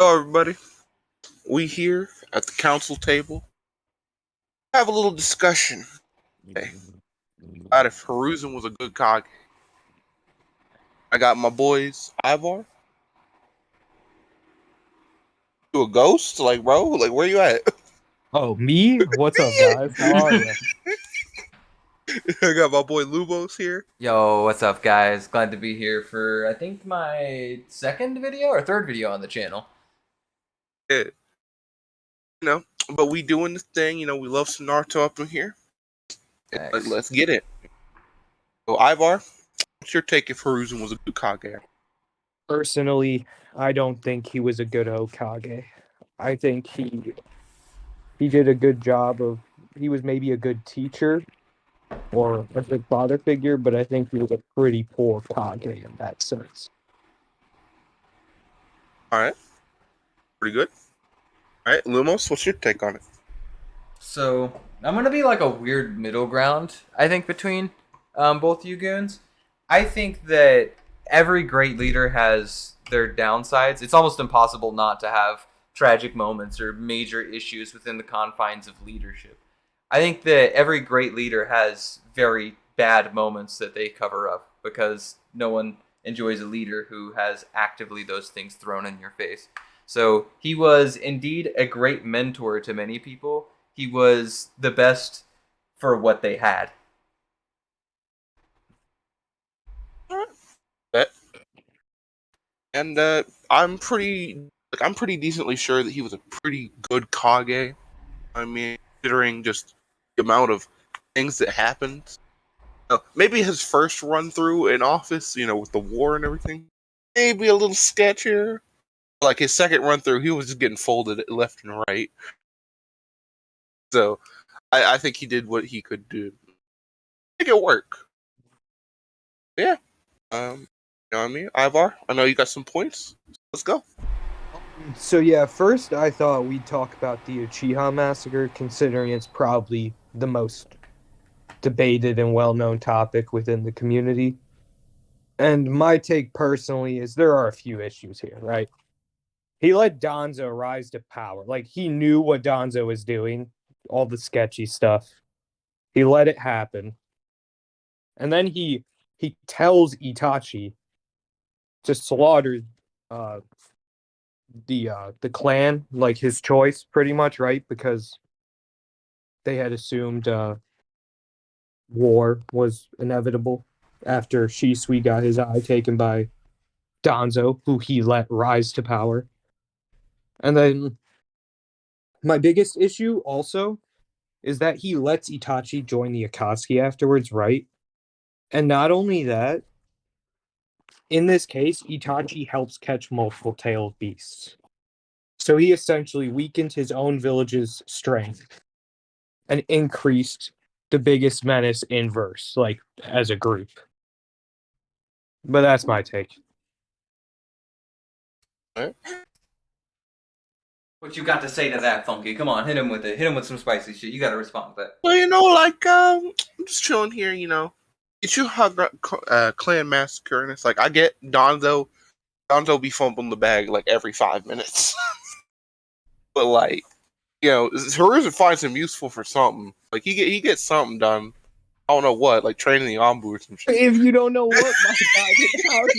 Hello, everybody. We here at the council table have a little discussion today about if Hiruzen was a good Kage. I got my boys, Ivar. You a ghost? Like, bro? Like, where you at? Oh, me? What's up, guys? How are you? I got my boy Lubos here. Yo, what's up, guys? Glad to be here for, I think, my second video or third video on the channel. Yeah. But we doing this thing. We love some Naruto up in here. Thanks. Let's get it. So, Ivar, what's your take if Hiruzen was a good Kage? Personally, I don't think he was a good Hokage. I think he did a good job of he was maybe a good teacher or a good father figure, but I think he was a pretty poor Kage in that sense. All right. Pretty good. All right, Lumos, what's your take on it? So, I'm gonna be like a weird middle ground, I think, between both you goons. I think that every great leader has their downsides. It's almost impossible not to have tragic moments or major issues within the confines of leadership. I think that every great leader has very bad moments that they cover up because no one enjoys a leader who has actively those things thrown in your face. So he was indeed a great mentor to many people. He was the best for what they had. All right. Bet. And I'm pretty decently sure that he was a pretty good Kage. I mean, considering just the amount of things that happened. Maybe his first run through in office, with the war and everything, maybe a little sketchier. Like his second run through, he was just getting folded left and right. So I think he did what he could do. Make it work. Yeah. You know what I mean? Ivar, I know you got some points. Let's go. So yeah, first I thought we'd talk about the Uchiha massacre, considering it's probably the most debated and well-known topic within the community. And my take personally is there are a few issues here, right? He let Donzo rise to power. Like he knew what Donzo was doing, all the sketchy stuff. He let it happen. And then he tells Itachi to slaughter uh the clan, like his choice pretty much, right? Because they had assumed war was inevitable after Shisui got his eye taken by Donzo, who he let rise to power. And then my biggest issue also is that he lets Itachi join the Akatsuki afterwards, right? And not only that, in this case, Itachi helps catch multiple tailed beasts. So he essentially weakened his own village's strength and increased the biggest menace in verse, like as a group. But that's my take. All right. What you got to say to that, Funky? Come on, hit him with it. Hit him with some spicy shit. You got to respond to that. Well, I'm just chilling here. Get you clan massacre, and it's like I get Donzo. Donzo be fumbling the bag like every 5 minutes, but like Hiruzen finds him useful for something. Like he gets something done. I don't know what, like training the Anbu or some shit. If you don't know what, my God,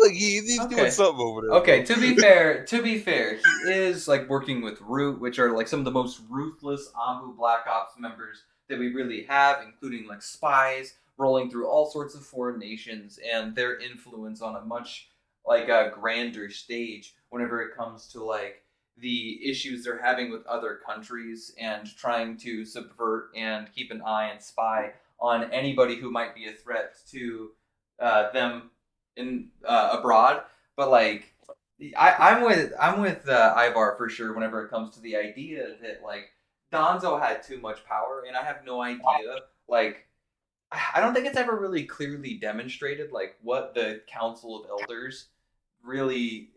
Like he's doing something over there. Okay, Bro. to be fair, he is like working with Root, which are like some of the most ruthless Anbu Black Ops members that we really have, including like spies rolling through all sorts of foreign nations and their influence on a much like a grander stage whenever it comes to like the issues they're having with other countries and trying to subvert and keep an eye and spy on anybody who might be a threat to them in abroad. But like, I'm with Ivar for sure. Whenever it comes to the idea that like Donzo had too much power, and I have no idea. Like, I don't think it's ever really clearly demonstrated like what the Council of Elders really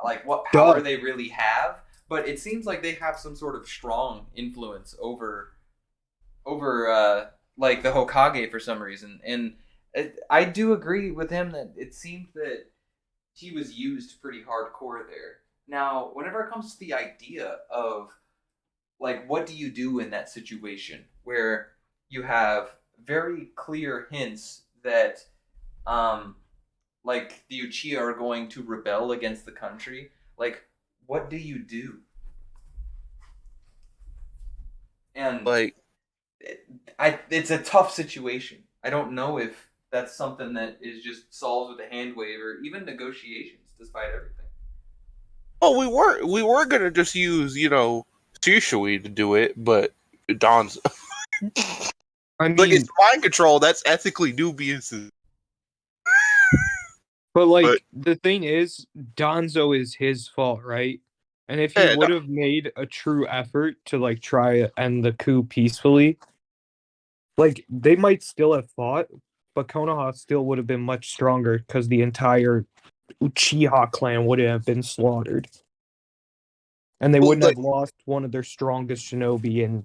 like, what power Duh. they really have. But it seems like they have some sort of strong influence over like the Hokage for some reason, and I do agree with him that it seems that he was used pretty hardcore there. Now, whenever it comes to the idea of like what do you do in that situation where you have very clear hints that um like the Uchiha are going to rebel against the country, like what do you do? And Like, it's a tough situation. I don't know if that's something that is just solved with a hand wave or even negotiations, despite everything. oh, we were gonna just use, Shishui to do it, but Don's I like it's mean, mind control. That's ethically dubious. but But like the thing is, Donzo is his fault, right? And if he yeah, would have made a true effort to like try to end the coup peacefully, like they might still have fought, but Konoha still would have been much stronger because the entire Uchiha clan wouldn't have been slaughtered. And they wouldn't like have lost one of their strongest shinobi in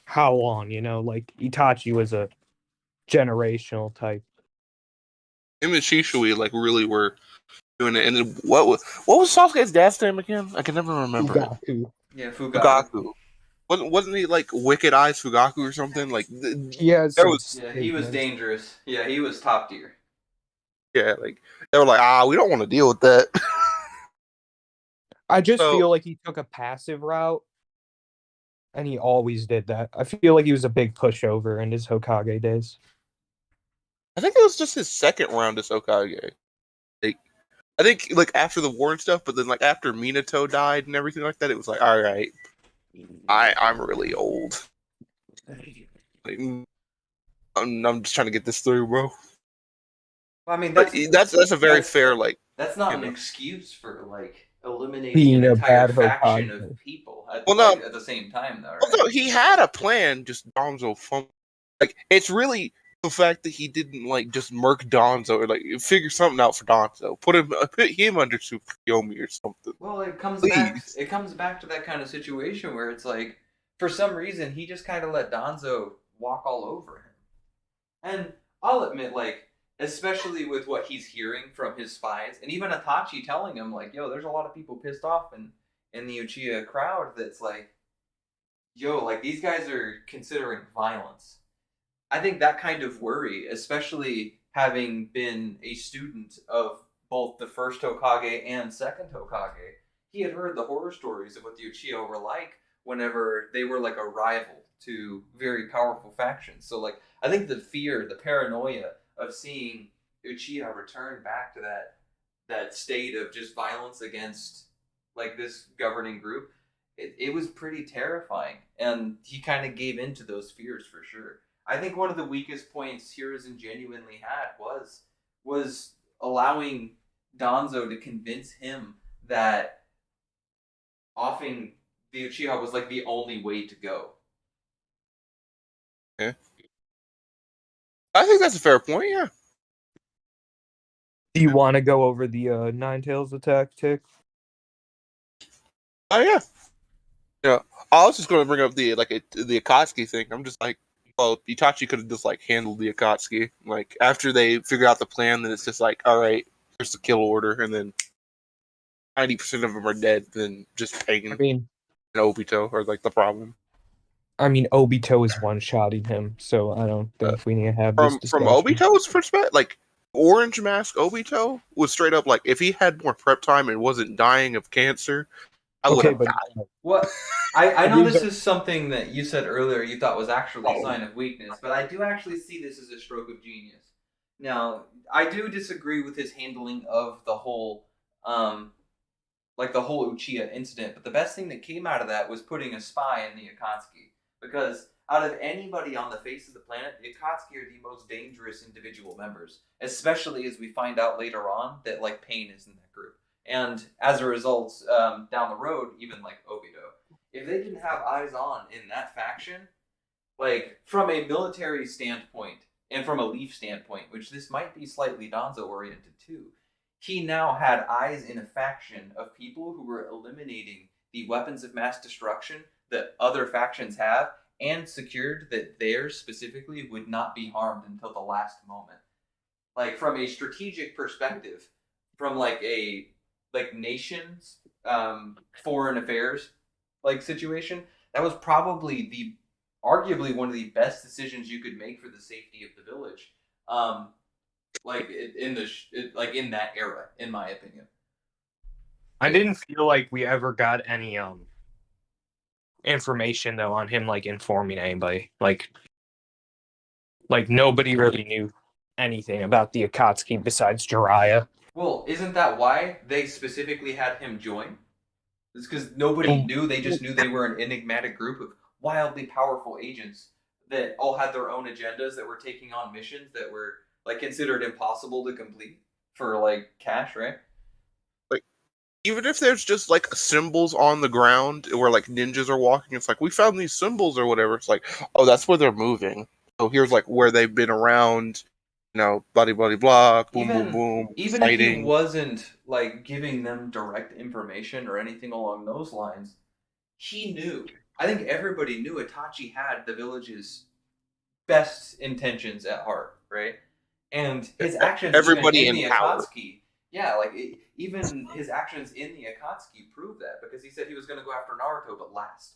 how long, Like Itachi was a generational type. him and Shishui like really were doing it. And then what was Sasuke's dad's name again? I can never remember it. Ugaku. Yeah, Fugaku. Fugaku. Wasn't he like Wicked Eyes Fugaku or something? Like He has there some was Yeah, he was statements. dangerous. Yeah, he was top tier. yeah, like they were like, we don't want to deal with that. I just So feel like he took a passive route, and he always did that. I feel like he was a big pushover in his Hokage days. I think it was just his second round as Hokage. Like I think like after the war and stuff, but then like after Minato died and everything like that, it was like, all right, I'm really old. Like, I'm just trying to get this through, bro. Well, I mean, But that's a very that's fair like that's not you an know. excuse for like eliminating an Being a entire bad faction of Hokage. people Well, like no, at the same time, though, right? although he had a plan, just Donzo like it's really the fact that he didn't like just murk Donzo or like figure something out for Donzo. Put him under Super Yomi or something. Well, it comes back. Please. It comes back to that kind of situation where it's like, for some reason, he just kind of let Donzo walk all over him. And I'll admit, like, especially with what he's hearing from his spies, and even Itachi telling him, like, "Yo, there's a lot of people pissed off in the Uchiha crowd. That's like, yo, like these guys are considering violence." I think that kind of worry, especially having been a student of both the first Hokage and second Hokage, he had heard the horror stories of what the Uchiha were like whenever they were like a rival to very powerful factions. So like I think the fear, the paranoia of seeing Uchiha return back to that state of just violence against like this governing group, it was pretty terrifying. And he kind of gave into those fears for sure. I think one of the weakest points Hiruzen genuinely had was allowing Donzo to convince him that offing the Uchiha was like the only way to go. Yeah. I think that's a fair point, yeah. Do you want to go over the Nine Tails attack, Tick? Oh yeah. Yeah. I was just gonna bring up the Akatsuki thing. I'm just like, well, Itachi could have just like handled the Akatsuki. Like after they figure out the plan, then it's just like, all right, here's the kill order, and then 90% of them are dead. Then just Pain I mean, and Obito are like the problem. Obito is one-shotting him, so I don't Uh, think we need to have this from discussion. Obito's perspective, like Orange Mask Obito was straight up like if he had more prep time and wasn't dying of cancer, I would Okay, have but died. What I know these this are is something that you said earlier you thought was actually a sign of weakness, but I do actually see this as a stroke of genius. Now, I do disagree with his handling of the whole like the whole Uchiha incident. But the best thing that came out of that was putting a spy in the Akatsuki. Because out of anybody on the face of the planet, the Akatsuki are the most dangerous individual members. Especially as we find out later on that like Pain is in that group. And as a result, down the road, even like Obito, if they didn't have eyes on in that faction, like from a military standpoint and from a Leaf standpoint, which this might be slightly Donzo oriented too, he now had eyes in a faction of people who were eliminating the weapons of mass destruction that other factions have and secured that theirs specifically would not be harmed until the last moment. Like from a strategic perspective, from like a like nations, foreign affairs like situation, that was probably the arguably one of the best decisions you could make for the safety of the village. Like like in that era, in my opinion. I didn't feel like we ever got any information though on him like informing anybody. Like nobody really knew anything about the Akatsuki besides Jiraiya. Well, isn't that why they specifically had him join? It's because nobody knew. They just knew they were an enigmatic group of wildly powerful agents that all had their own agendas that were taking on missions that were like considered impossible to complete for like cash, right? Like, even if there's just like symbols on the ground where like ninjas are walking, it's like we found these symbols or whatever. It's like, oh, that's where they're moving. So here's like where they've been around. Blah blah blah, boom boom even boom, even if he fighting. wasn't like giving them direct information or anything along those lines, he knew. I think everybody knew Itachi had the village's best intentions at heart, right? And his actions Everybody even in in the power. Akatsuki, yeah, like even his actions in the Akatsuki prove that because he said he was going to go after Naruto, but last,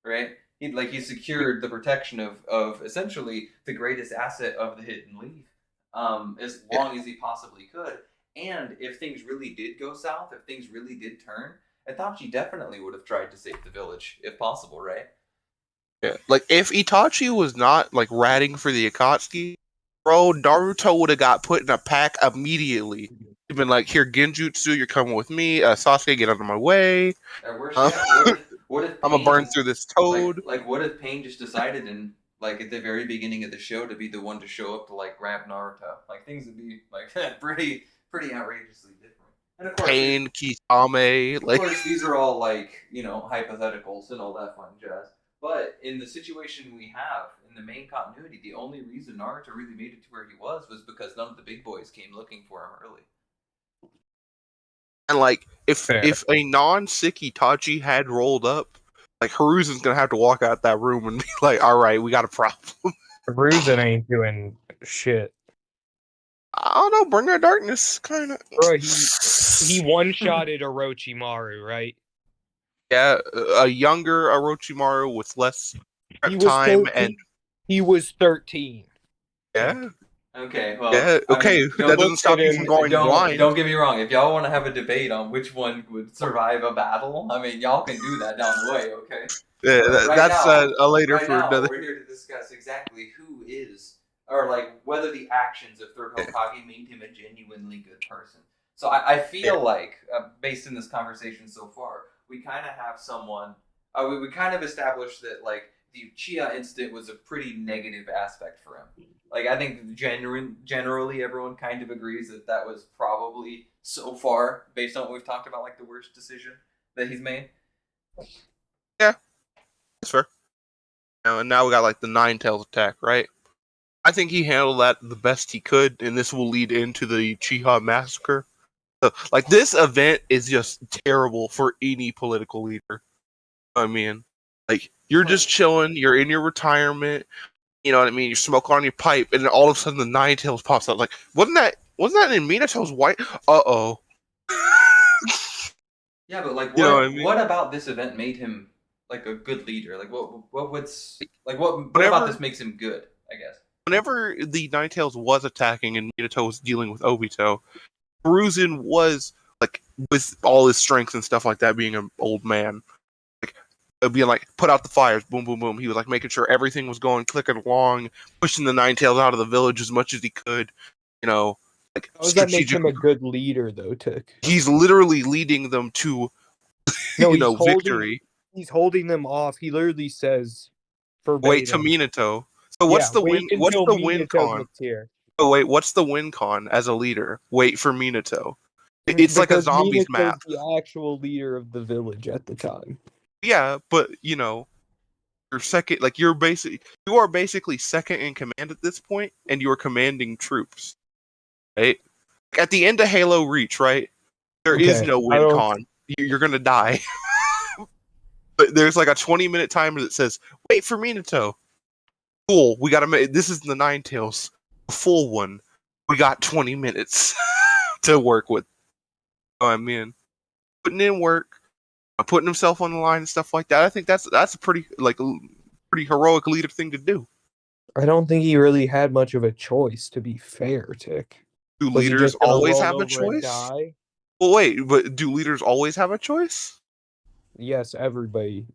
right? He secured the protection of essentially the greatest asset of the Hidden Leaf, as long as he possibly could. And if things really did go south, if things really did turn, Itachi definitely would have tried to save the village if possible, right? Yeah. Like if Itachi was not like ratting for the Akatsuki, bro, Naruto would have got put in a pack immediately. He'd been like, "Here, Genjutsu, you're coming with me. Sasuke, get out of my way. Or worse Uh, yet, what if I'm gonna burn Pain through this toad." like what if Pain just decided in like at the very beginning of the show to be the one to show up to like grab Naruto? Like things would be like pretty outrageously different. And of course, Pain, Kisame, of like course, these are all like hypotheticals and all that fun jazz. But in the situation we have in the main continuity, the only reason Naruto really made it to where he was because none of the big boys came looking for him early. and like if Fair. if a non-sick Itachi had rolled up, like Hiruzen's gonna have to walk out that room and be like, "All right, we got a problem." Hiruzen ain't doing shit. I don't know, bring that darkness, kind of. Bro, he one-shotted Orochimaru, right? Yeah, a younger Orochimaru with less prep He was time 13. and He was 13. yeah, Okay, well, yeah, okay. I mean, That doesn't stop you from going blind. don't get me wrong. If y'all want to have a debate on which one would survive a battle, I mean, y'all can do that down the way, okay? Yeah, Right that's now- a later Right for now, another. we're here to discuss exactly who is, or like whether the actions of Third Hokage made him a genuinely good person. So I feel like, based in this conversation so far, we kind of have someone. We kind of established that like the Uchiha incident was a pretty negative aspect for him. Like I think generally everyone kind of agrees that that was probably so far, based on what we've talked about, like the worst decision that he's made. That's fair. And now we got like the Nine Tails attack, right? I think he handled that the best he could, and this will lead into the Uchiha massacre. So, like this event is just terrible for any political leader. I mean, like you're just chilling, you're in your retirement. You know what I mean? You're smoking on your pipe, and then all of a sudden the Nine Tails pops out. Like, wasn't that in Minato's white? Uh-oh. Yeah, but like, You know what I mean? what about this event made him like a good leader? Like, what Whenever- about this makes him good? I guess. Whenever the Nine Tails was attacking and Minato was dealing with Obito, Hiruzen was like with all his strength and stuff like that, being an old man, like being like put out the fires, boom, boom, boom. He was like making sure everything was going clicking along, pushing the Nine Tails out of the village as much as he could. You know, like How does that make him a strategic. good leader, though, Tick? He's literally leading them to, No, he's holding- victory. He's holding them off. He literally says, Wait to verbatim, Minato. So what's the wait win? What's until the win Minato con? gets here. Oh wait, what's the win con as a leader? Wait for Minato. It's like a Because zombies Minato's map. the actual leader of the village at the time. Yeah, but you're second. Like you are basically second in command at this point, and you are commanding troops. Right? At the end of Halo Reach, right? There is Okay, no I win don't- con. You're gonna die. But there's like a 20-minute timer that says, "Wait for Minato." Cool. We gotta make. This is the Nine Tails, a full one. We got 20 minutes to work with. Oh, I mean, putting in work, putting himself on the line and stuff like that. I think that's a pretty pretty heroic leader thing to do. I don't think he really had much of a choice, to be fair, Tick. Do Was he leaders just gonna always roll have a over and choice? die? Well, wait, but do leaders always have a choice? Yes, everybody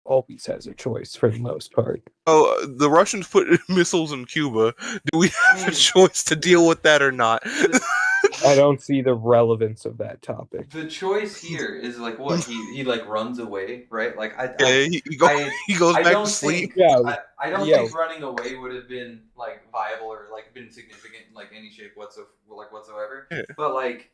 always has a choice for the most part. Oh, the Russians put missiles in Cuba. Do we have a choice to deal with that or not? I don't see the relevance of that topic. The choice here is like what he like runs away, right? Like Yeah, he goes I back don't to sleep. Yeah, I don't Yeah. think running away would have been like viable or like been significant in like any shape whatsoever. Yeah. But like,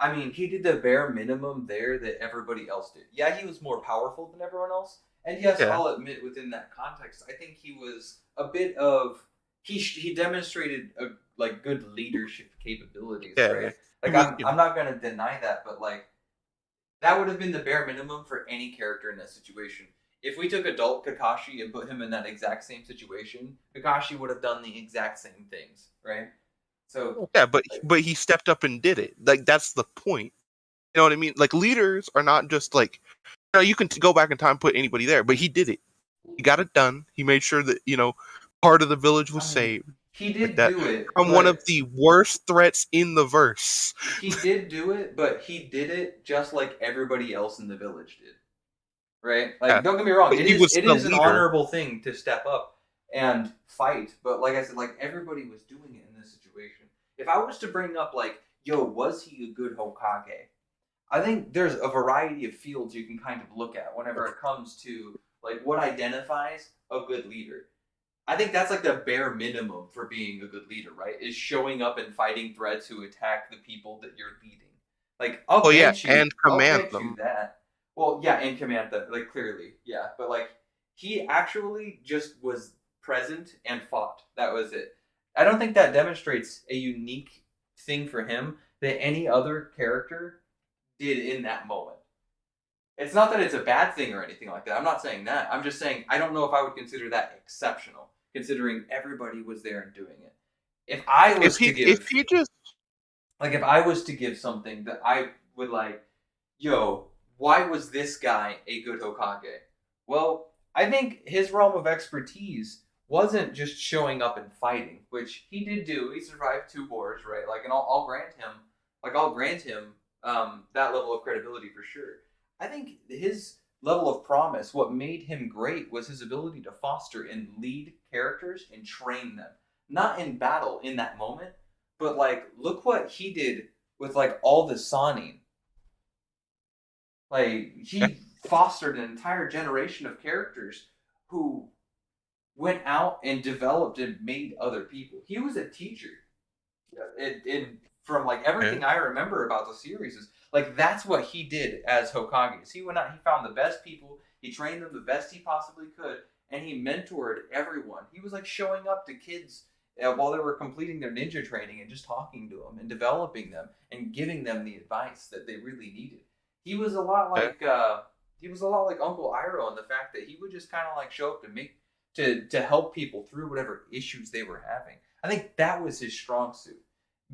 I mean, he did the bare minimum there that everybody else did. Yeah, he was more powerful than everyone else, and yes, Yeah. I'll admit within that context, I think he was a bit of he demonstrated a like good leadership capabilities, Yeah. right? Like He was, you know, I'm not gonna deny that, but like that would have been the bare minimum for any character in that situation. If we took adult Kakashi and put him in that exact same situation, Kakashi would have done the exact same things, right? So yeah, but he stepped up and did it. Like that's the point. You know what I mean? Like leaders are not just like you can go back in time and put anybody there, but he did it. He got it done. He made sure that part of the village was saved. he did Like that do it from one but of the worst threats in the verse. he did do it, but he did it just like everybody else in the village did. Right? Like, Yeah. don't get me wrong, But it he is was it the is an leader. honorable thing to step up and fight, but like I said, like everybody was doing it in this situation. If I was to bring up like, yo, was he a good Hokage? I think there's a variety of fields you can kind of look at whenever it comes to like what identifies a good leader. I think that's like the bare minimum for being a good leader, right? Is showing up and fighting threats who attack the people that you're leading. Like, I'll Oh yeah, grant you, and I'll command grant you them. that. Well, yeah, and command them, like clearly, yeah. But like, he actually just was present and fought. That was it. I don't think that demonstrates a unique thing for him that any other character did in that moment. It's not that it's a bad thing or anything like that. I'm not saying that. I'm just saying I don't know if I would consider that exceptional, considering everybody was there and doing it. If I was to give, If he just like, if I was to give something that I would like, yo, why was this guy a good Hokage? Well, I think his realm of expertise wasn't just showing up and fighting, which he did do. He survived 2 wars, right? Like, and I'll grant him that level of credibility for sure. I think his level of promise, what made him great, was his ability to foster and lead characters and train them. Not in battle in that moment, but like, look what he did with like all the Sanin. Like, he fostered an entire generation of characters who went out and developed and made other people. He was a teacher. From like everything I remember about the series is like that's what he did as Hokage. He went out, he found the best people, he trained them the best he possibly could, and he mentored everyone. He was like showing up to kids while they were completing their ninja training and just talking to them and developing them and giving them the advice that they really needed. He was a lot like Uncle Iroh in the fact that he would just kind of like show up to help people through whatever issues they were having. I think that was his strong suit.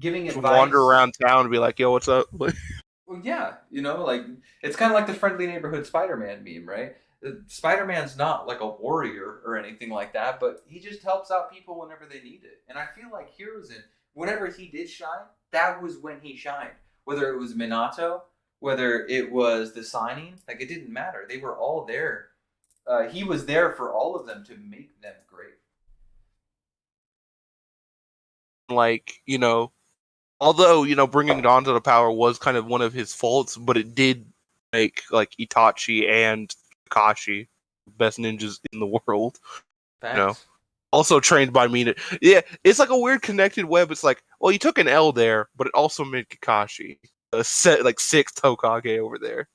Giving to advice. wander around town and be like, "Yo, what's up?" Well, yeah, like it's kind of like the friendly neighborhood Spider-Man meme, right? Spider-Man's not like a warrior or anything like that, but he just helps out people whenever they need it. And I feel like Hiruzen, whenever he did shine, that was when he shined. Whether it was Minato, whether it was the signing, like it didn't matter. They were all there. He was there for all of them to make them great. Like although bringing Danzo to power was kind of one of his faults, but it did make like Itachi and Kakashi best ninjas in the world. Facts. Also trained by Mina. Yeah, it's like a weird connected web. It's like, well, you took an L there, but it also made Kakashi a set like 6th Hokage over there.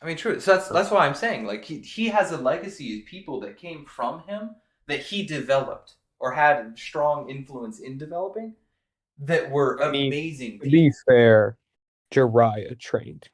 I mean, true. So that's why I'm saying, like, he has a legacy of people that came from him that he developed or had strong influence in developing that were amazing. To be fair, Jiraiya trained.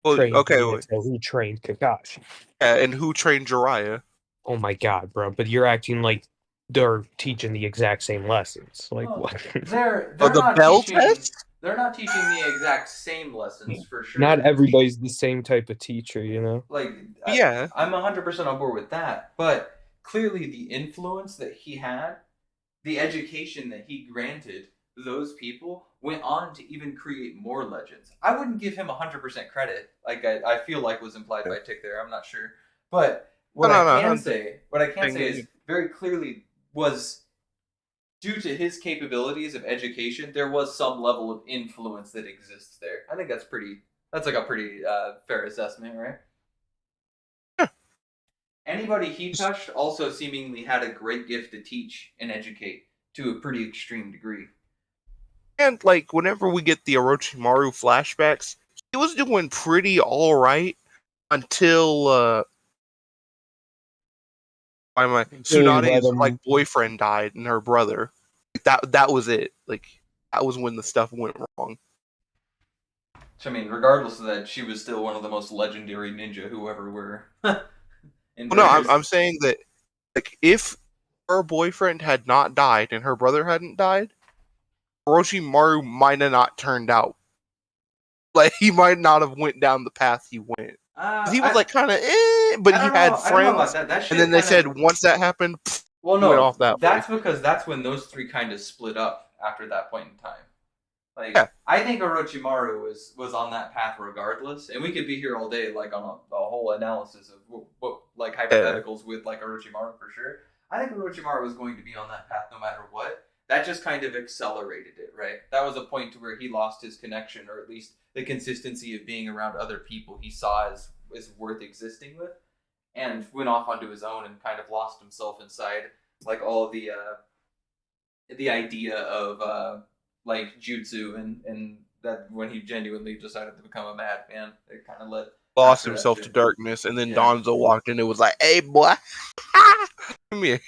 Well, okay, He trained Kakashi. And who trained Jiraiya? Oh my god, bro! But you're acting like they're teaching the exact same lessons. Like what? They're the not bell teaching, test? They're not teaching the exact same lessons for sure. Not everybody's the same type of teacher, you know? Like, Yeah. I'm 100% on board with that. But clearly, the influence that he had, the education that he granted those people, went on to even create more legends. I wouldn't give him 100% credit, like I feel like was implied by Tick there. I'm not sure, but what No, I no, can no. say, is very clearly was due to his capabilities of education, there was some level of influence that exists there. I think that's pretty. That's like a pretty fair assessment, right? Yeah. Anybody he touched also seemingly had a great gift to teach and educate to a pretty extreme degree. And like whenever we get the Orochimaru flashbacks, he was doing pretty all right until Tsunade's like boyfriend died and her brother. That was it. Like that was when the stuff went wrong. So, I mean, regardless of that, she was still one of the most legendary ninja who ever were. No, I'm saying that like if her boyfriend had not died and her brother hadn't died, Orochimaru might have not turned out. Like he might not have went down the path he went. He was like kind of but he had friends. And then they said once that happened, well, no, went off that that's way. because that's when those three kind of split up after that point in time. Like, yeah. I think Orochimaru was on that path regardless, and we could be here all day, like on a whole analysis of what like hypotheticals with like Orochimaru for sure. I think Orochimaru was going to be on that path no matter what. That just kind of accelerated it, right? That was a point to where he lost his connection, or at least the consistency of being around other people he saw as worth existing with, and went off onto his own and kind of lost himself inside like all the idea of like jutsu and that when he genuinely decided to become a madman, it kind of lost himself to darkness, and then Danzo walked in and was like, "Hey, boy, come here."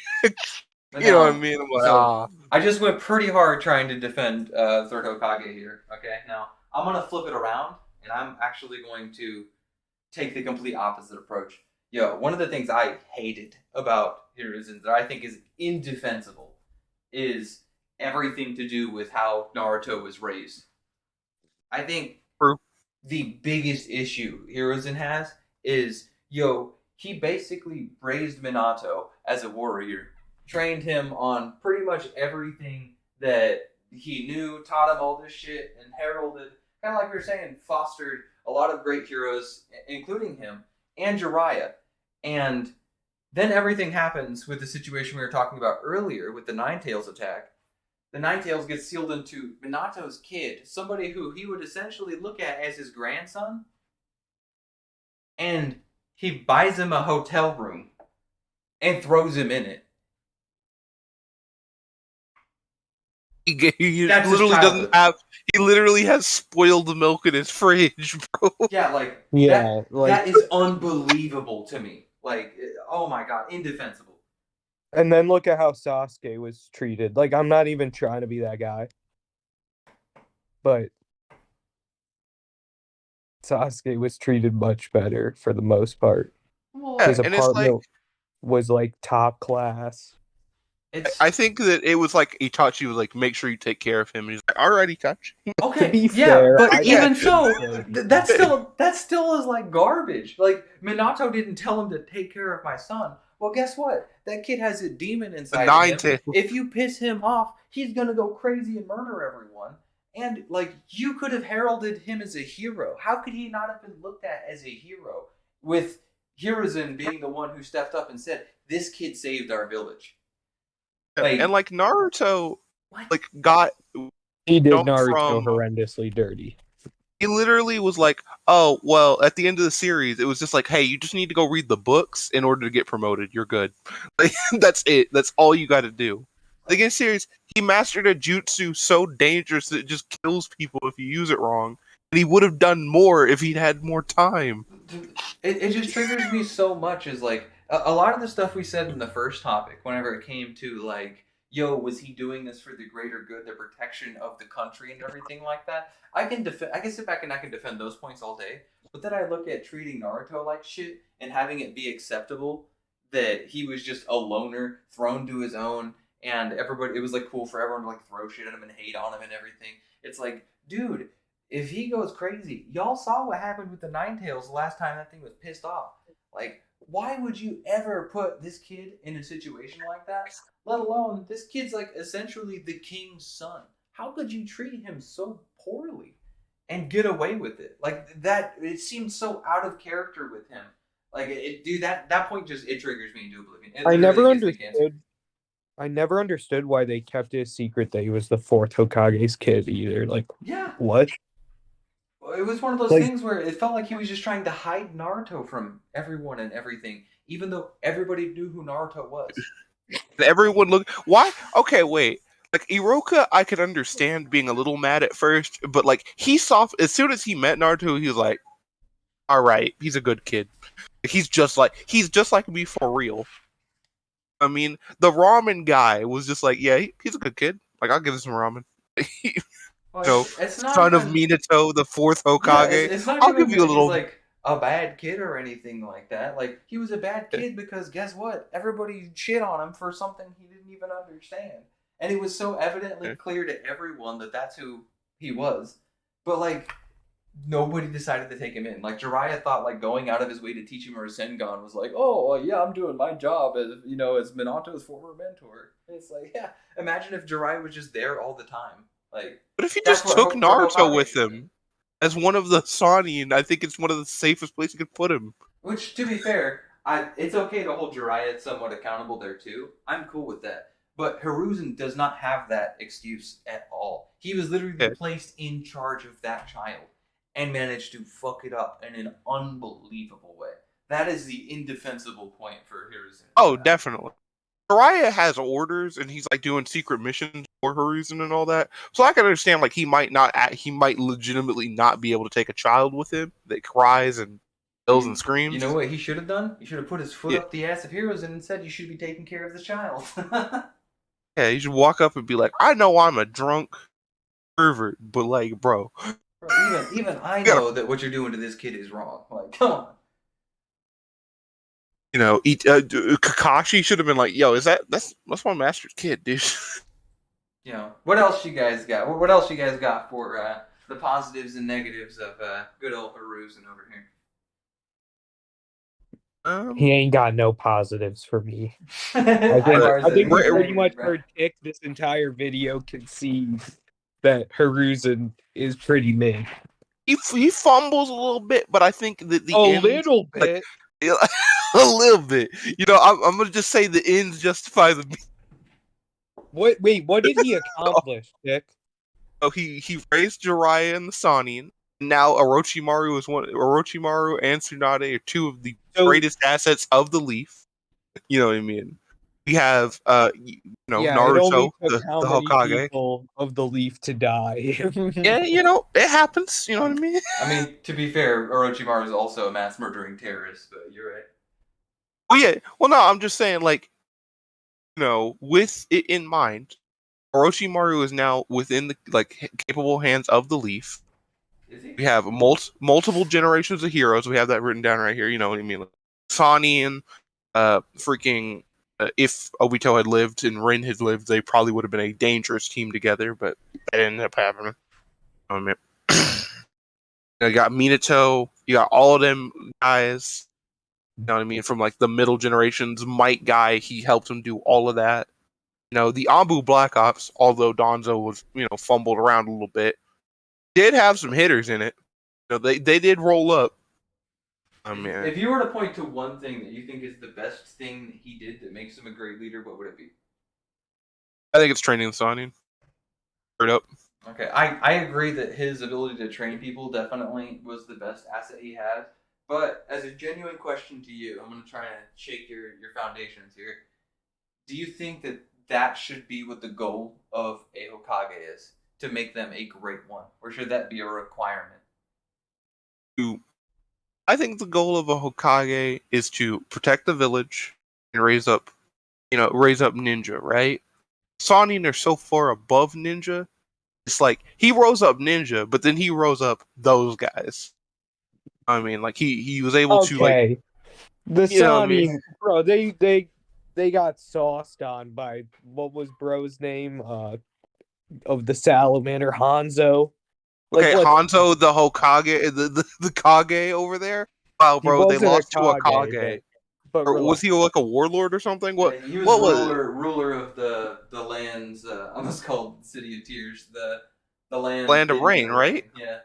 You know what I mean? I'm like, so, I just went pretty hard trying to defend Third Hokage here. Okay, now I'm gonna flip it around, and I'm actually going to take the complete opposite approach. Yo, one of the things I hated about Hiruzen that I think is indefensible is everything to do with how Naruto was raised. I think the biggest issue Hiruzen has is, he basically raised Minato as a warrior, trained him on pretty much everything that he knew, taught him all this shit, and heralded, kind of like we were saying, fostered a lot of great heroes, including him, and Jiraiya. And then everything happens with the situation we were talking about earlier with the Nine Tails attack. The Nine Tails gets sealed into Minato's kid, somebody who he would essentially look at as his grandson, and he buys him a hotel room and throws him in it. He literally doesn't have. He literally has spoiled milk in his fridge, bro. Yeah, that is unbelievable to me. Like, oh my god, indefensible. And then look at how Sasuke was treated. Like, I'm not even trying to be that guy, but Sasuke was treated much better for the most part. His apartment was like top class. I think that it was like Itachi was like, make sure you take care of him. And he's like, all right, Itachi. Okay, to be fair, but even so, that still is like garbage. Like, Minato didn't tell him to take care of my son. Well, guess what? That kid has a demon inside of him. If you piss him off, he's gonna go crazy and murder everyone. And like, you could have heralded him as a hero. How could he not have been looked at as a hero? With Hiruzen being the one who stepped up and said, "This kid saved our village." And like Naruto, he did Naruto horrendously dirty. He literally was like, "Oh, well, at the end of the series, it was just like, hey, you just need to go read the books in order to get promoted. You're good. Like, that's it. That's all you got to do." Like in series, he mastered a jutsu so dangerous that it just kills people if you use it wrong. And he would have done more if he'd had more time. It just triggers me so much. Is like a lot of the stuff we said in the first topic, whenever it came to like, was he doing this for the greater good, the protection of the country and everything like that? I can sit back and I can defend those points all day. But then I look at treating Naruto like shit and having it be acceptable that he was just a loner thrown to his own and everybody, it was like cool for everyone to like throw shit at him and hate on him and everything. It's like, dude, if he goes crazy, y'all saw what happened with the Ninetales the last time that thing was pissed off. Like, why would you ever put this kid in a situation like that? Let alone this kid's like essentially the king's son. How could you treat him so poorly and get away with it? Like that, it seems so out of character with him. Like, dude, that point just it triggers me into oblivion. It I never literally gives me cancer. understood. I never understood why they kept it a secret that he was the fourth Hokage's kid either. Like, Yeah, what? it was one of those Like- things where it felt like he was just trying to hide Naruto from everyone and everything, even though everybody knew who Naruto was. Everyone look. Why? Okay, wait. Like Iroka, I could understand being a little mad at first, but like he saw as soon as he met Naruto, he was like, "All right, he's a good kid. He's just like me for real." I mean, the ramen guy was just like, "Yeah, he's a good kid. Like, I'll give him some ramen." Well, No, it's not Son of even- Minato, the fourth Yeah, Hokage. it's not I'll even give you a that little. he's like a bad kid or anything like that. Like, he was a bad kid because guess what? Everybody shit on him for something he didn't even understand, and it was so evidently clear to everyone that that's who he was. But like, nobody decided to take him in. Like, Jiraiya thought like going out of his way to teach him Rasengan was like, oh yeah, I'm doing my job as as Minato's former mentor. And it's like, yeah, imagine if Jiraiya was just there all the time. Like, But if he that's just what took Hokage Naruto with is. him as one of the Sannin, I think it's one of the safest places you could put him. Which, to be fair, it's okay to hold Jiraiya somewhat accountable there too. I'm cool with that. But Hiruzen does not have that excuse at all. He was literally Yeah. placed in charge of that child and managed to fuck it up in an unbelievable way. That is the indefensible point for Hiruzen. Oh, definitely. Jiraiya has orders, and he's like doing secret missions for Hiruzen and all that. So I can understand like he might legitimately not be able to take a child with him that cries and yells and screams. You know what he should have done? He should have put his foot Yeah. up the ass of Hiruzen and said, "You should be taking care of the child." Yeah, you should walk up and be like, "I know I'm a drunk pervert, but like, bro, Bro, even I know that what you're doing to this kid is wrong. Like, come on. Kakashi should have been like, yo, that's my master's kid, dude." What else you guys got? What else you guys got for the positives and negatives of good old Hiruzen over here? He ain't got no positives for me. I Ivar's think a we Right, pretty negative, much right? heard Tick this entire video concede that Hiruzen is pretty mid. He fumbles a little bit, but I think that the A end, little bit. a little bit. I'm gonna just say the ends justify the means. What? Wait, what did he accomplish, Tick? So he raised Jiraiya and the Sannin. Now Orochimaru and Tsunade are two of the greatest assets of the Leaf. You know what I mean? We have yeah, Naruto, it only took the how many Hokage. people of the Leaf to die. Yeah, it happens. You know what I mean? I mean, to be fair, Orochimaru is also a mass murdering terrorist, but you're right. Well, yeah. Well, no, I'm just saying, like, with it in mind, Orochimaru is now within the capable hands of the Leaf. Is he? We have multiple generations of heroes. We have that written down right here. You know what I mean? Like, Sannin, freaking. If Obito had lived and Rin had lived, they probably would have been a dangerous team together, but that ended up happening. You got Minato. You got all of them guys. You know what I mean? From like the middle generations, Might guy, he helped him do all of that. The Anbu Black Ops, although Donzo was, fumbled around a little bit, did have some hitters in it. They did roll up. Oh man. If you were to point to one thing that you think is the best thing that he did that makes him a great leader, what would it be? I think it's training the Sannin. Straight up. Okay, I agree that his ability to train people definitely was the best asset he had. But as a genuine question to you, I'm going to try and shake your foundations here. Do you think that should be what the goal of a Hokage is? To make them a great one? Or should that be a requirement? I think the goal of a Hokage is to protect the village and raise up ninja, right? Sannin are so far above ninja. It's like he rose up ninja, but then he rose up those guys. I mean, like he was able to like the you know what I Sannin, mean? bro, they they got sauced on by what was bro's name? Of the salamander, Hanzo. Okay, Like, Hanzo, the Hokage, the Kage over there. Wow, he bro, they wasn't a lost to a Kage, Kage. but Or was relax. he like a warlord or something? Yeah, he was What was it? ruler of the lands, almost called City of Tears, the land Land of hidden in Rain, the right? rain. Yeah,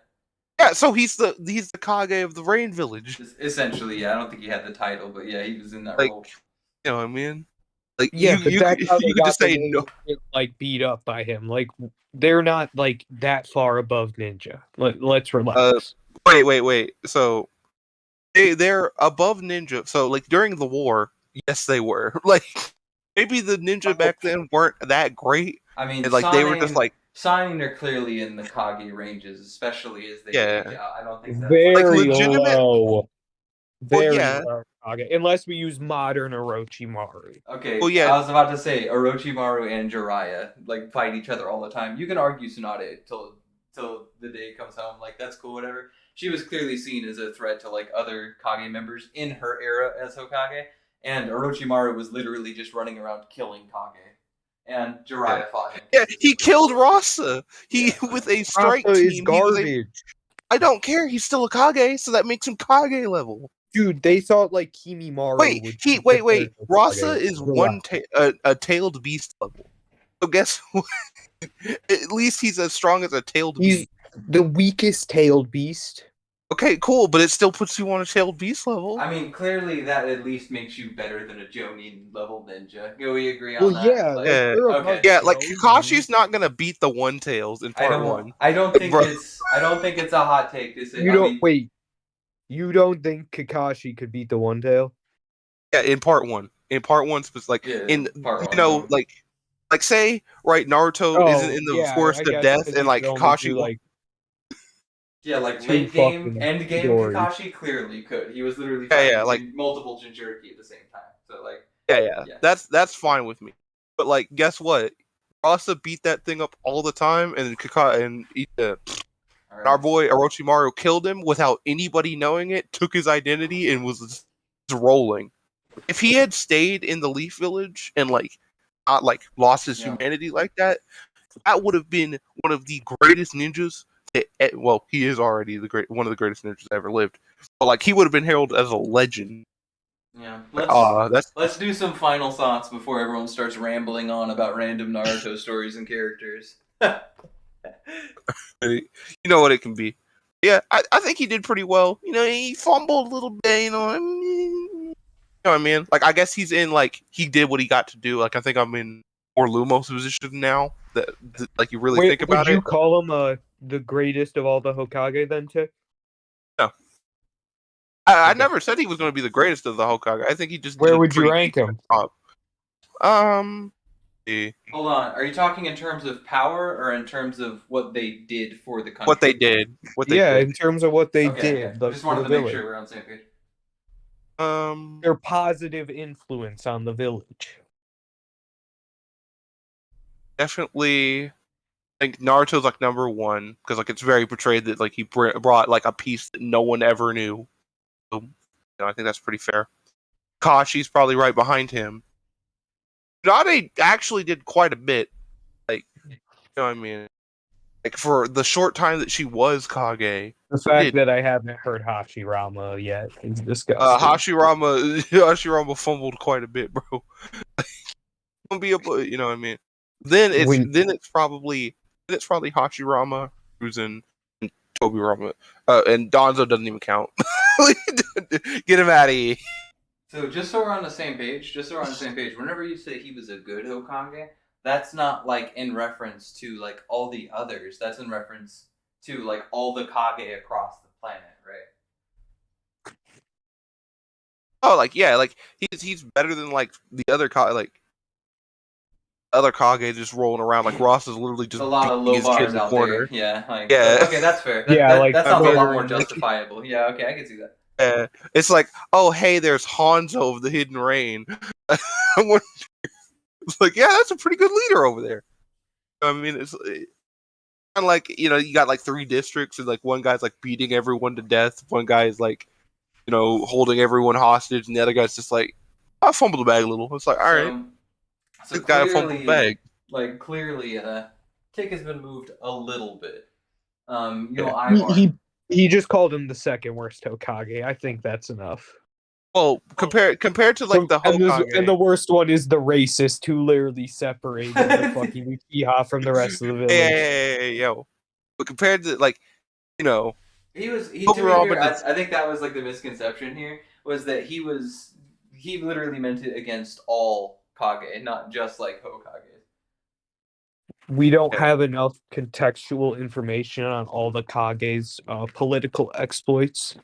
Yeah, so he's the Kage of the Rain Village. essentially. Yeah, I don't think he had the title, but yeah, he was in that Like, role. you know what I mean? Like Yeah, but that's how they you could got just their say name, no. like beat up by him. Like they're not like that far above Ninja. Let's relax. Wait. So they're above ninja. So like during the war, yes, they were. Like maybe the ninja back then weren't that great, I mean, and like they were just like Sanin are clearly in the Kage ranges, especially as they yeah, age out. I don't think that's like Very legitimate. low. Well, Very yeah, low. Okay, unless we use modern Orochimaru. okay. well, yeah, I was about to say Orochimaru and Jiraiya like fight each other all the time. You can argue Tsunade till the day comes home. Like that's cool, whatever. She was clearly seen as a threat to like other Kage members in her era as Hokage, and Orochimaru was literally just running around killing Kage. And Jiraiya fought him. yeah. He killed Rasa. He Yeah. with a strike Rasa is team. He was a. garbage. I don't care. He's still a Kage, so that makes him Kage level. Dude, they thought like Kimimaru Wait, would he be wait. compared to Rasa Kage. is Relax. a tailed beast level. So guess what? At least he's as strong as a tailed He's beast. the weakest tailed beast. Okay, cool, but it still puts you on a tailed beast level. I mean, clearly that at least makes you better than a Jonin level ninja. Can we agree on Well, that? yeah, Like, Yeah. they're okay. above Yeah, like Jonin. Kakashi's not gonna beat the One Tails in part one. I don't think Bro. I don't think it's a hot take to say. You I don't mean, wait. You don't think Kakashi could beat the One Tail? Yeah, in part one. In part one, like yeah, in part you one. know, like say right, Naruto isn't in the yeah, forest I of guess death, 'cause and you like could only Kakashi. do, like Yeah, like two late game, fucking end game, stories. Kakashi clearly could. He was literally Yeah, fighting yeah, like multiple Jinchuriki at the same time. So like, yeah, yeah. that's fine with me. But like, guess what? Rasa beat that thing up all the time, and All right. our boy Orochimaru killed him without anybody knowing it. Took his identity and was just rolling. If he had stayed in the Leaf Village and like not like lost his Yeah. humanity like that, that would have been one of the greatest ninjas. Well, he is already one of the greatest ninjas that ever lived. But like, he would have been heralded as a legend. Yeah. That's Let's do some final thoughts before everyone starts rambling on about random Naruto stories and characters. you know what it can be. Yeah, I think he did pretty well. You know, he fumbled a little bit. You know what I mean? Like, I guess he's in like he did what he got to do. Like, I think I'm in more Lumos position now. That like you really think about would you it. call him the greatest of all the Hokage then, Tick? I Okay. never said he was going to be the greatest of the Hokage. I think he just. Where did a would you pretty rank him? decent job. Yeah. Hold on. Are you talking in terms of power or in terms of what they did for the country? What they did. Yeah, in terms of what they Okay, did. okay. Like, Just for wanted the to make village. sure we're on the same page. Their positive influence on the village. Definitely. I think Naruto's like number one because like it's very portrayed that like he brought like a piece that no one ever knew. So, I think that's pretty fair. Kashi's probably right behind him. Tsunade actually did quite a bit. Like, you know what I mean? Like for the short time that she was Kage. The fact that I haven't heard Hashirama yet is disgusting. Hashirama fumbled quite a bit, bro. Gonna be able, you know what I mean? Then it's probably Hashirama who's in Tobirama, and Donzo doesn't even count. Get him out of here. So just so we're on the same page, whenever you say he was a good Hokage, that's not like in reference to like all the others. That's in reference to like all the Kage across the planet, right? Oh, like yeah, like he's better than like the other Kage just rolling around. Like Ross is literally just a lot of beating low his kid in bars the out corner. there. Yeah, like Yeah. Okay, that's fair. That sounds a lot more justifiable. Yeah, okay, I can see that. It's like, oh hey, there's Hanzo of the Hidden Rain. It's like, yeah, that's a pretty good leader over there. I mean, it's kind of like, you got like 3 districts, and like one guy's like beating everyone to death, one guy is like, holding everyone hostage, and the other guy's just like I fumbled the bag a little. It's like, all right, So this guy fumbled the bag. clearly, Kick has been moved a little bit. Yeah. Ivar. He just called him the second worst Hokage. I think that's enough. Well, compared to like the Hokage, and the worst one is the racist who literally separated the fucking Uchiha from the rest of the village. hey, yo. But compared to like, you know, He to be overall, fair, but I think that was like the misconception here was that he literally meant it against all Kage, not just like Hokage. We don't Yeah. have enough contextual information on all the Kage's political exploits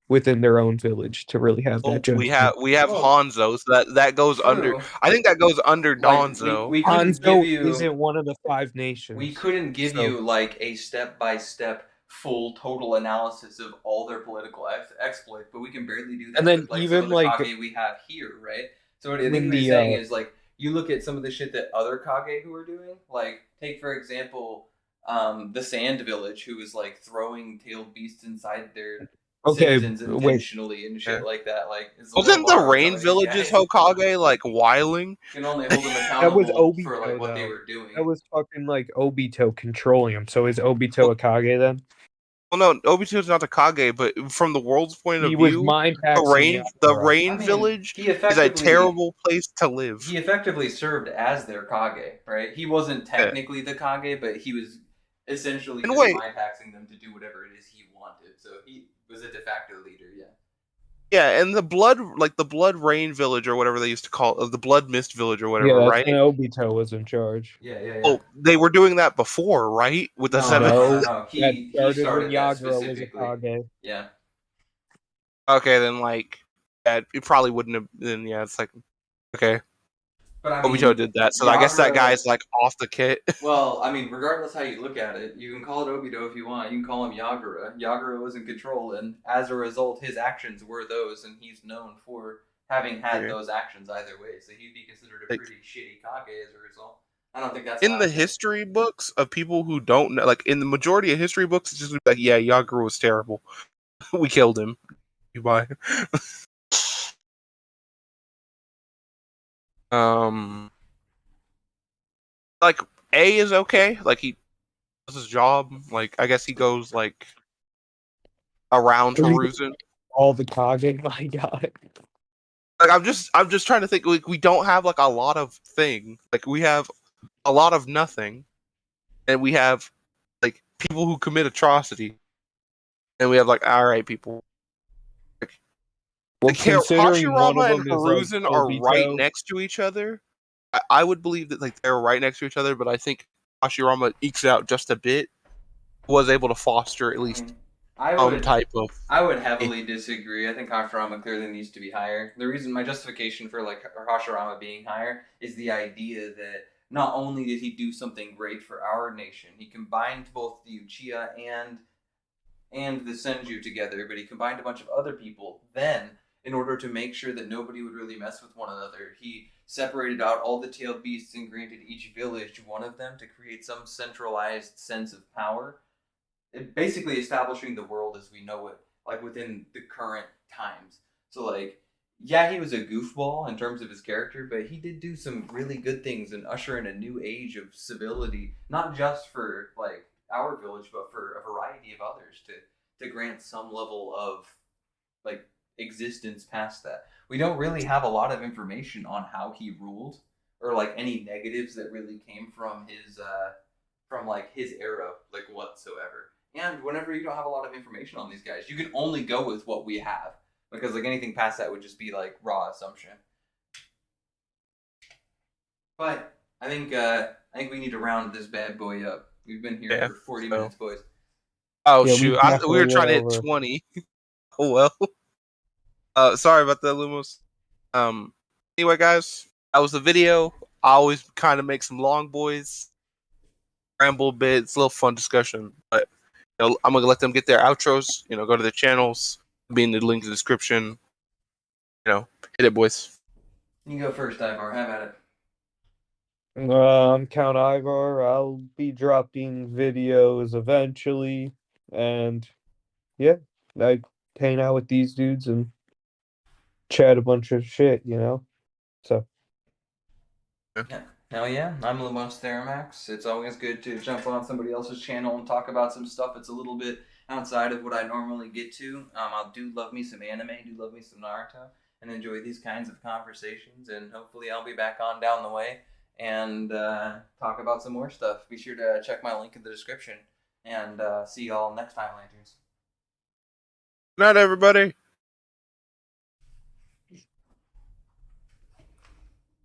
within their own village to really have that judgment. we have Well, Hanzo, so that goes true. under. I think that goes under Like, Danzo. we couldn't Hanzo give you isn't one of the 5 nations. We couldn't give so- you like a step-by-step full total analysis of all their political exploits, but we can barely do that. And then with, like, even some of the like Kage we have here, right? So what I when think the, we're saying is like you look at some of the shit that other Kage who are doing, like take for example the Sand Village, who was like throwing tailed beasts inside their citizens intentionally and shit like that. Like, wasn't the Rain Village's Hokage like Wiling? You can only hold them that was accountable Obito, for like what though. they were doing. That was fucking like Obito controlling him. So is Obito a Kage then? Well, no, Obito's not the Kage, but from the world's point of He was view, mind the Rain Village is a terrible place to live. He effectively served as their Kage, right? He wasn't technically the Kage, but he was essentially just mind taxing them to do whatever it is he wanted. So he was a de facto leader, yeah. Yeah, and the Blood Rain Village or whatever they used to call it, the Blood Mist Village or whatever, right? And Obito was in charge. Yeah. Well, they were doing that before, right? With the seven. No. He started when Yagura was a specifically. Kage. Yeah. Okay, then like, yeah, it probably wouldn't have. Then yeah, it's like, okay. But I mean, Obito did that, so I guess that guy's like off the kit. Well, I mean, regardless how you look at it, you can call it Obito if you want. You can call him Yagura. Yagura was in control, and as a result, his actions were those, and he's known for having had those actions either way. So he'd be considered a pretty shitty Kage as a result. I don't think that's in the history books of people who don't know. Like in the majority of history books, it's just like, yeah, Yagura was terrible. We killed him. Goodbye. Like A is okay. Like he does his job. Like I guess he goes like around Hiruzen. All the Kage, my god. Like I'm just trying to think. Like we don't have like a lot of thing. Like we have a lot of nothing, and we have like people who commit atrocity, and we have like alright people. Like Hashirama and Hiruzen are right next to each other. I would believe that like they're right next to each other, but I think Hashirama ekes out just a bit. Was able to foster at least some type of. I would heavily disagree. I think Hashirama clearly needs to be higher. The reason, my justification for like Hashirama being higher is the idea that not only did he do something great for our nation, he combined both the Uchiha and the Senju together, but he combined a bunch of other people. Then, in order to make sure that nobody would really mess with one another, he separated out all the tailed beasts and granted each village one of them to create some centralized sense of power. Basically establishing the world as we know it, like within the current times. So like, yeah, he was a goofball in terms of his character, but he did do some really good things and usher in a new age of civility, not just for like our village, but for a variety of others to grant some level of like existence past that. We don't really have a lot of information on how he ruled or like any negatives that really came from his era, like whatsoever. And whenever you don't have a lot of information on these guys, you can only go with what we have, because like anything past that would just be like raw assumption. But I think we need to round this bad boy up. We've been here for 40 minutes, boys. Oh shoot! We were trying to hit 20. Oh well. Sorry about that, Lumos. Anyway, guys, that was the video. I always kind of make some long boys ramble a bit. It's a little fun discussion, but I'm gonna let them get their outros. Go to their channels. Be in the link in the description. Hit it, boys. You go first, Ivar. Have at it. I'm Count Ivar. I'll be dropping videos eventually, and yeah, I hang out with these dudes and chat a bunch of shit. So Hell yeah, I'm Lemos Theramax. It's always good to jump on somebody else's channel and talk about some stuff that's a little bit outside of what I normally get to. I do love me some anime, do love me some Naruto, and enjoy these kinds of conversations. And hopefully, I'll be back on down the way and talk about some more stuff. Be sure to check my link in the description, and see y'all next time, Lanterns. Good night, everybody.